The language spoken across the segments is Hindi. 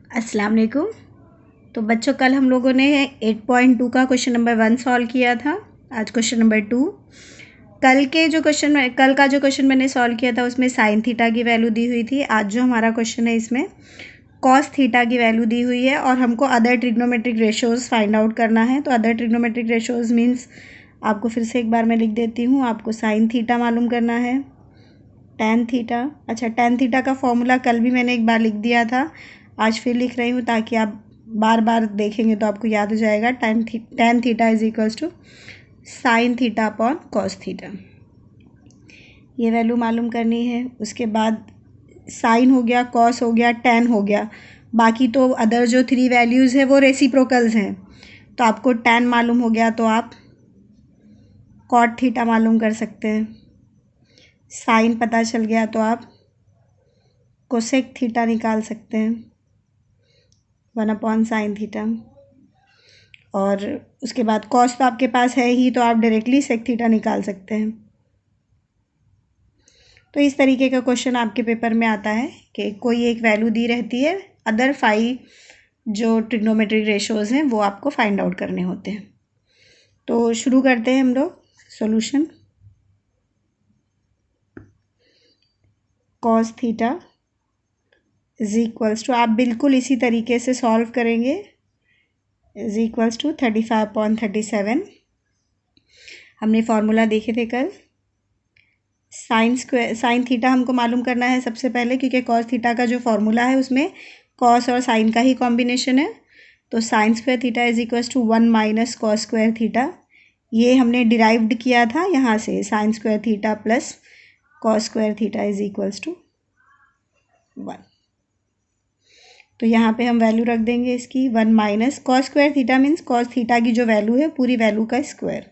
अस्सलाम वालेकुम। तो बच्चों, कल हम लोगों ने 8.2 का क्वेश्चन नंबर 1 सॉल्व किया था। आज क्वेश्चन नंबर 2। कल का जो क्वेश्चन मैंने सॉल्व किया था उसमें साइन थीटा की वैल्यू दी हुई थी। आज जो हमारा क्वेश्चन है इसमें कॉस थीटा की वैल्यू दी हुई है और हमको other trigonometric ratios find out करना है। तो अदर ट्रिग्नोमेट्रिक रेशोज़ मीन्स आपको फिर से एक बार मैं लिख देती हूँ। आपको साइन थीटा मालूम करना है, टैन थीटा। अच्छा, टैन थीटा का फॉर्मूला कल भी मैंने एक बार लिख दिया था, आज फिर लिख रही हूँ ताकि आप बार बार देखेंगे तो आपको याद हो जाएगा। Tan theta is equals to sine theta upon cos theta, ये वैल्यू मालूम करनी है। उसके बाद साइन हो गया, कॉस हो गया, टैन हो गया। बाकी तो अदर जो 3 वैल्यूज़ है वो रेसिप्रोकल्स हैं। तो आपको टैन मालूम हो गया तो आप कॉट थीटा मालूम कर सकते हैं। साइन पता चल गया तो आप कोसेक थीटा निकाल सकते हैं, 1/sin थीटा। और उसके बाद कॉस तो आपके पास है ही, तो आप डायरेक्टली सेक थीटा निकाल सकते हैं। तो इस तरीके का क्वेश्चन आपके पेपर में आता है कि कोई एक वैल्यू दी रहती है, अदर 5 जो ट्रिग्नोमेट्रिक रेशोज़ हैं वो आपको फाइंड आउट करने होते हैं। तो शुरू करते हैं हम लोग solution. Cos theta is equals to, आप बिल्कुल इसी तरीके से सॉल्व करेंगे, इज इक्वल्स टू 35/37। हमने फार्मूला देखे थे कल। साइन थीटा हमको मालूम करना है सबसे पहले, क्योंकि कॉस थीटा का जो फार्मूला है उसमें कॉस और साइन का ही कॉम्बिनेशन है। तो sine square theta is equals to 1 minus cos square theta. ये हमने डिराइव्ड किया था यहाँ से, sine square theta plus cos square theta is equals to 1। तो यहाँ पे हम वैल्यू रख देंगे इसकी 1 minus cos square theta means cos theta की जो वैल्यू है पूरी वैल्यू का स्क्वायर।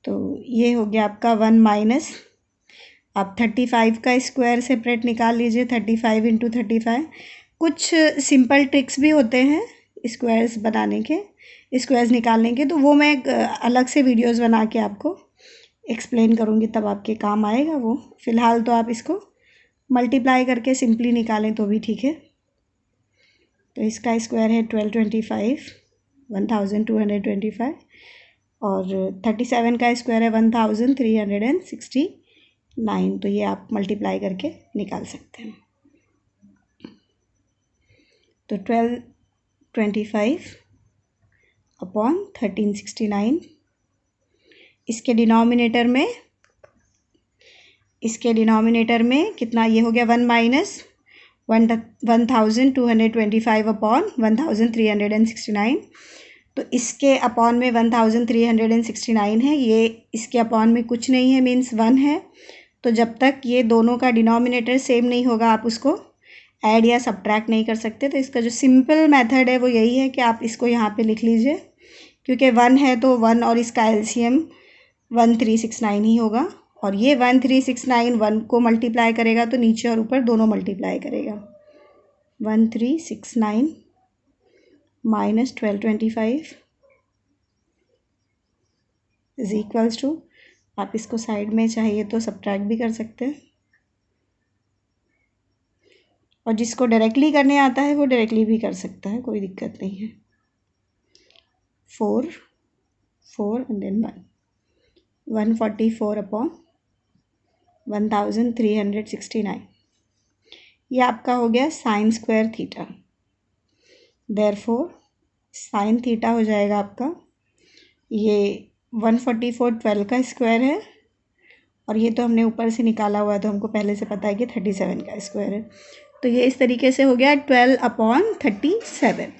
तो ये हो गया आपका 1 माइनस, आप 35 का स्क्वायर सेपरेट निकाल लीजिए, 35 इंटू 35। कुछ सिंपल ट्रिक्स भी होते हैं स्क्वायर्स बनाने के, स्क्वायर्स निकालने के, तो वो मैं अलग से वीडियोस बना के आपको एक्सप्लेन करूँगी, तब आपके काम आएगा वो। फ़िलहाल तो आप इसको मल्टीप्लाई करके सिंपली निकालें तो भी ठीक है। तो इसका स्क्वायर है 1225, 1225, और 37 का स्क्वायर है 1369। तो ये आप मल्टीप्लाई करके निकाल सकते हैं। तो 1225 अपॉन 1369, इसके डिनोमिनेटर में कितना, ये हो गया 1 माइनस 1225 अपॉन 1369। तो इसके अपॉन में 1369 है, ये इसके अपॉन में कुछ नहीं है मीन्स 1 है। तो जब तक ये दोनों का डिनोमिनेटर सेम नहीं होगा आप उसको ऐड या सब्ट्रैक्ट नहीं कर सकते। तो इसका जो सिंपल मेथड है वो यही है कि आप इसको यहाँ पे लिख लीजिए, क्योंकि 1 है तो 1 और इसका एलसीएम 1369 ही होगा। और ये 1369 1 को मल्टीप्लाई करेगा तो नीचे और ऊपर दोनों मल्टीप्लाई करेगा। 1369 माइनस 1225 इज इक्वल्स टू, आप इसको साइड में चाहिए तो सब्ट्रैक्ट भी कर सकते हैं, और जिसको डायरेक्टली करने आता है वो डायरेक्टली भी कर सकता है, कोई दिक्कत नहीं है। 4 एंड देन 1, 144 अपॉन 1369। ये आपका हो गया sign square theta. Therefore sine theta हो जाएगा आपका, ये 144 12 का स्क्वायर है, और ये तो हमने ऊपर से निकाला हुआ है तो हमको पहले से पता है कि 37 का स्क्वायर है। तो ये इस तरीके से हो गया 12/37।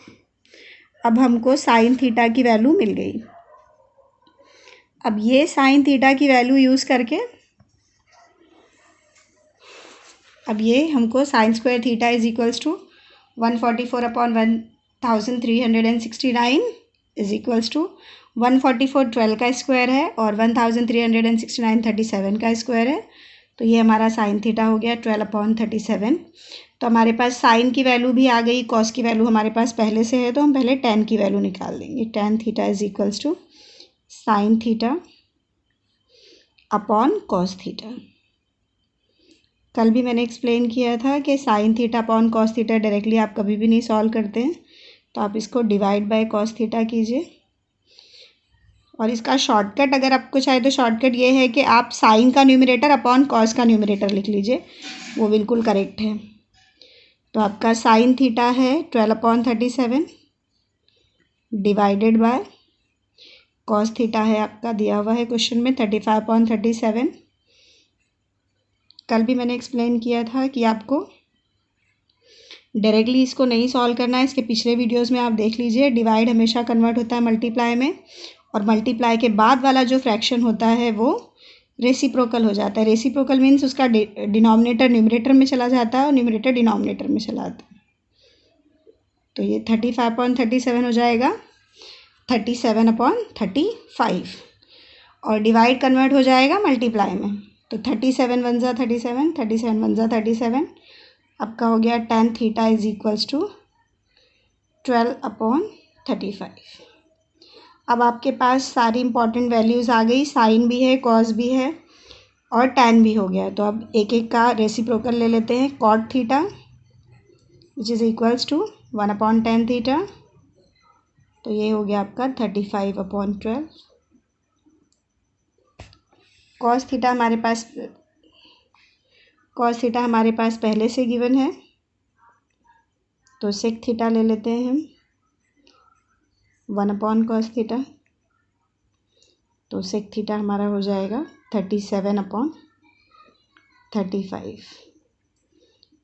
अब हमको साइन थीटा की वैल्यू मिल गई। अब ये साइन थीटा की वैल्यू यूज़ करके अब ये हमको sine square theta is equals to 144 upon 1369 is equals to 144 12 का स्क्वायर है और 1369 37 का स्क्वायर है। तो ये हमारा साइन थीटा हो गया 12/37। तो हमारे पास साइन की वैल्यू भी आ गई, कॉस की वैल्यू हमारे पास पहले से है, तो हम पहले टेन की वैल्यू निकाल देंगे। Tan theta is equals to sine theta upon cos theta. कल भी मैंने एक्सप्लेन किया था कि sine theta upon cos theta directly आप कभी भी नहीं सॉल्व करते हैं, तो आप इसको डिवाइड बाय कॉस थीटा कीजिए। और इसका शॉर्टकट अगर आपको चाहे तो शॉर्टकट ये है कि आप साइन का न्यूमरेटर अपॉन कॉस का न्यूमरेटर लिख लीजिए, वो बिल्कुल करेक्ट है। तो आपका साइन थीटा है 12/37 डिवाइडेड बाय कॉस थीटा है आपका दिया हुआ है क्वेश्चन में 35/37। कल भी मैंने एक्सप्लेन किया था कि आपको डायरेक्टली इसको नहीं सॉल्व करना है, इसके पिछले वीडियोस में आप देख लीजिए। डिवाइड हमेशा कन्वर्ट होता है मल्टीप्लाई में, और मल्टीप्लाई के बाद वाला जो फ्रैक्शन होता है वो रेसिप्रोकल हो जाता है। रेसिप्रोकल मीन्स उसका डिनोमिनेटर न्यूमरेटर में चला जाता है और न्यूमरेटर डिनोमिनेटर में चला आता है। तो ये 35/37 हो जाएगा 37/35, और डिवाइड कन्वर्ट हो जाएगा मल्टीप्लाई में। तो 37 1 जा 37, 37 1 जा 37, आपका हो गया tan theta is equals to 12/35। अब आपके पास सारी इंपॉर्टेंट वैल्यूज़ आ गई, साइन भी है, कॉस भी है और tan भी हो गया। तो अब एक एक का रेसिप्रोकल ले लेते हैं। cot theta which is equals to 1/tan theta, तो ये हो गया आपका 35/12। cos थीटा हमारे पास पहले से गिवन है, तो sec थीटा ले लेते हैं हम 1/cos थीटा, तो sec थीटा हमारा हो जाएगा 37/35,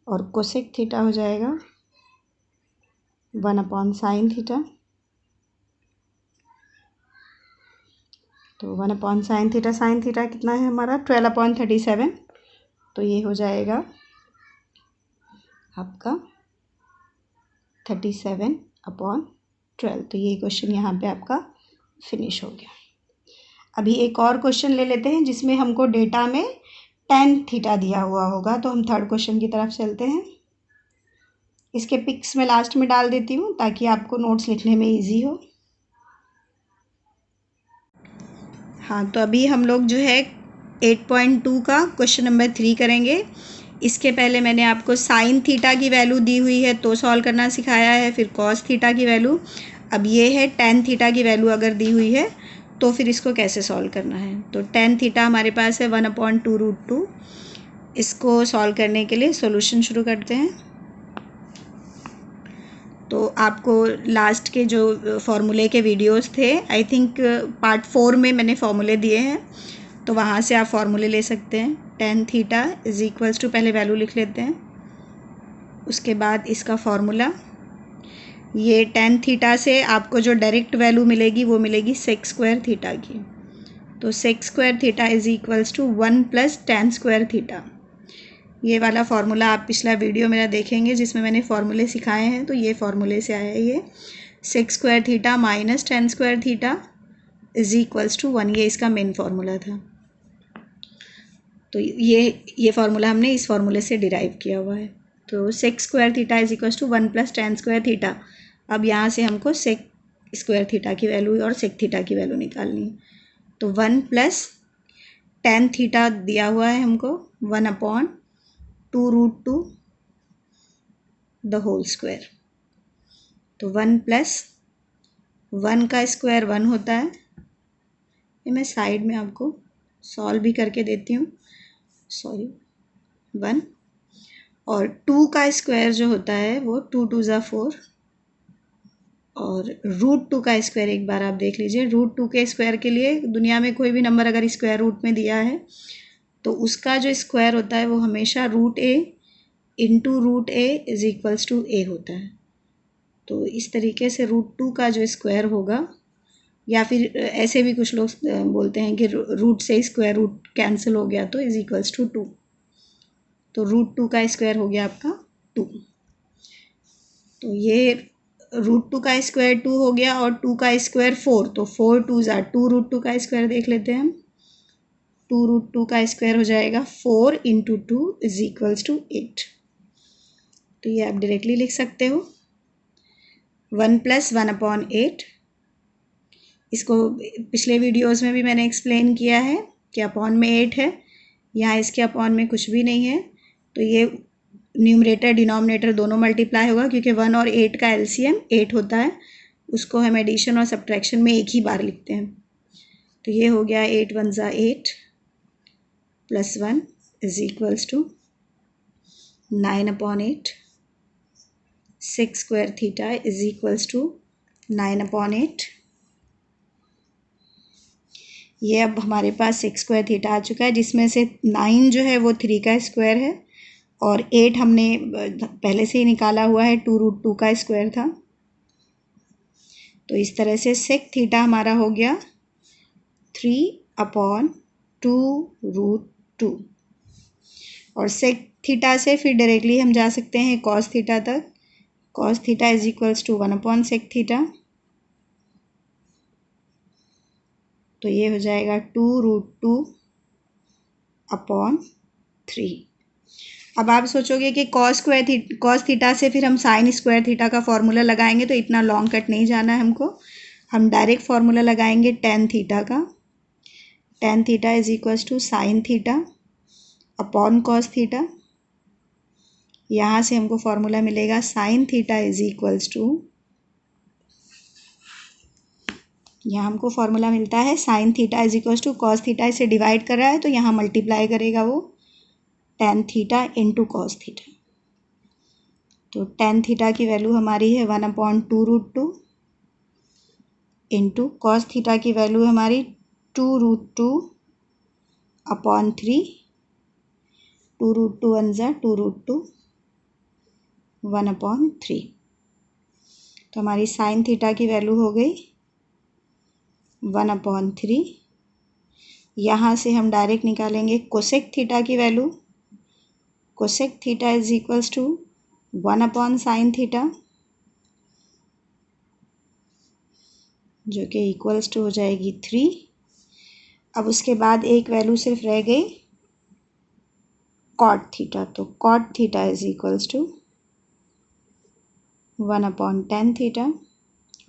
और cosec थीटा हो जाएगा 1/sin थीटा, तो 1/sin थीटा, sin थीटा कितना है हमारा 12/37, तो ये हो जाएगा आपका 37/12। तो ये क्वेश्चन यहाँ पे आपका फिनिश हो गया। अभी एक और क्वेश्चन ले लेते हैं जिसमें हमको डेटा में tan थीटा दिया हुआ होगा। तो हम थर्ड क्वेश्चन की तरफ चलते हैं। इसके पिक्स मैं लास्ट में डाल देती हूँ ताकि आपको नोट्स लिखने में इजी हो। हाँ, तो अभी हम लोग जो है 8.2 का क्वेश्चन नंबर 3 करेंगे। इसके पहले मैंने आपको साइन थीटा की वैल्यू दी हुई है तो सॉल्व करना सिखाया है, फिर कॉस थीटा की वैल्यू। अब ये है tan थीटा की वैल्यू अगर दी हुई है तो फिर इसको कैसे सॉल्व करना है। तो tan थीटा हमारे पास है 1/2√2। इसको सॉल्व करने के लिए सॉल्यूशन शुरू करते हैं। तो आपको लास्ट के जो फॉर्मूले के वीडियोस थे, आई थिंक पार्ट 4 में मैंने फॉर्मूले दिए हैं, तो वहाँ से आप फॉर्मूले ले सकते हैं। tan theta is equals to, पहले वैल्यू लिख लेते हैं, उसके बाद इसका फॉर्मूला। ये tan थीटा से आपको जो डायरेक्ट वैल्यू मिलेगी वो मिलेगी sec स्क्वायर थीटा की। तो sec square theta is equals to 1 + tan square theta. ये वाला फार्मूला आप पिछला वीडियो मेरा देखेंगे जिसमें मैंने फार्मूले सिखाए हैं, तो ये फार्मूले से आया है ये sec square theta minus tan square theta is equals to 1। ये इसका मेन फार्मूला था। तो ये फार्मूला हमने इस फार्मूले से डिराइव किया हुआ है। तो sec square theta is equals to 1 + tan square theta. अब यहाँ से हमको sec स्क्वायर थीटा की वैल्यू और sec थीटा की वैल्यू निकालनी है। तो 1 + tan थीटा दिया हुआ है हमको 1/2√2 द होल स्क्वायर। तो 1 + 1 का स्क्वायर 1 होता है। ये मैं साइड में आपको सॉल्व भी करके देती हूँ, 1। और 2 का स्क्वायर जो होता है वो 2 2 ज़ा 4, और √2 का स्क्वायर एक बार आप देख लीजिए। √2 के स्क्वायर के लिए दुनिया में कोई भी नंबर अगर स्क्वायर रूट में दिया है तो उसका जो स्क्वायर होता है वो हमेशा √a into √a is equals to a होता है। तो इस तरीके से √2 का जो स्क्वायर होगा, या फिर ऐसे भी कुछ लोग बोलते हैं कि रूट से स्क्वायर रूट कैंसिल हो गया तो इज इक्वल्स टू 2। तो √2 का स्क्वायर हो गया आपका 2। तो ये √2 का स्क्वायर 2 हो गया, और 2 का स्क्वायर 4, तो 4 2 ज़ा 2 √2 का स्क्वायर देख लेते हैं हम। 2 √2 का स्क्वायर हो जाएगा 4 इंटू 2 इज इक्वल्स टू 8। तो ये आप डायरेक्टली लिख सकते हो 1 + 1/8। इसको पिछले वीडियोस में भी मैंने एक्सप्लेन किया है कि अपॉन में 8 है, यहाँ इसके अपॉन में कुछ भी नहीं है, तो ये न्यूमरेटर डिनोमिनेटर दोनों मल्टीप्लाई होगा, क्योंकि 1 और 8 का एलसीएम 8 होता है, उसको हम एडिशन और सब्ट्रैक्शन में एक ही बार लिखते हैं। तो ये हो गया 8 1 ज़ा 8 plus 1 is equals to 9/8। 6 square theta is equals to 9/8। ये अब हमारे पास 6 स्क्वायर थीटा आ चुका है, जिसमें से 9 जो है वो 3 का स्क्वायर है और 8 हमने पहले से ही निकाला हुआ है, 2√2 का स्क्वायर था। तो इस तरह से सेक थीटा हमारा हो गया 3/2√2। और सेक थीटा से फिर डायरेक्टली हम जा सकते हैं कॉस थीटा तक। Cos theta is equals to 1/सेक थीटा। तो ये हो जाएगा 2√2/3। अब आप सोचोगे कि कॉस थीटा से फिर हम साइन स्क्वायर थीटा का फॉर्मूला लगाएंगे, तो इतना लॉन्ग कट नहीं जाना है हमको। हम डायरेक्ट फार्मूला लगाएंगे टेन थीटा का। Tan theta is equals to sine theta upon cos theta. यहाँ से हमको फॉर्मूला मिलेगा sine theta is equals to, यहाँ हमको फॉर्मूला मिलता है sine theta is equals to cos theta. इसे डिवाइड कर रहा है तो यहाँ मल्टीप्लाई करेगा वो tan theta into cos theta. तो टेन थीटा की वैल्यू हमारी है 1/2√2 इंटू कॉस थीटा की वैल्यू हमारी 2√2/3। 2√2 1 ज़ा 2√2 1/3। तो हमारी साइन थीटा की वैल्यू हो गई 1/3। यहाँ से हम डायरेक्ट निकालेंगे कोसेक थीटा की value. Cosec theta is equals to 1/साइन थीटा, जो कि इक्वल्स टू हो जाएगी 3। अब उसके बाद एक वैल्यू सिर्फ रह गई कॉट थीटा। तो cot theta is equals to 1/tan theta.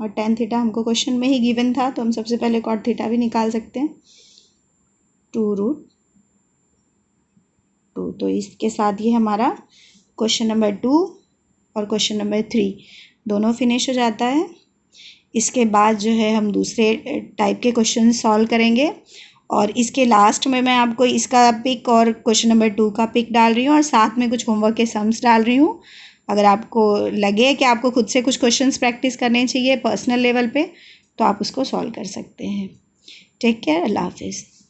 और tan थीटा हमको क्वेश्चन में ही गिवन था, तो हम सबसे पहले कॉट थीटा भी निकाल सकते हैं 2√2। तो इसके साथ ये हमारा क्वेश्चन नंबर 2 और क्वेश्चन नंबर 3 दोनों फिनिश हो जाता है। इसके बाद जो है हम दूसरे टाइप के क्वेश्चन सॉल्व करेंगे, और इसके लास्ट में मैं आपको इसका पिक और क्वेश्चन नंबर 2 का पिक डाल रही हूँ, और साथ में कुछ होमवर्क के सम्स डाल रही हूँ। अगर आपको लगे कि आपको खुद से कुछ क्वेश्चंस प्रैक्टिस करने चाहिए पर्सनल लेवल पे, तो आप उसको सॉल्व कर सकते हैं। टेक केयर, अल्लाह हाफिज़।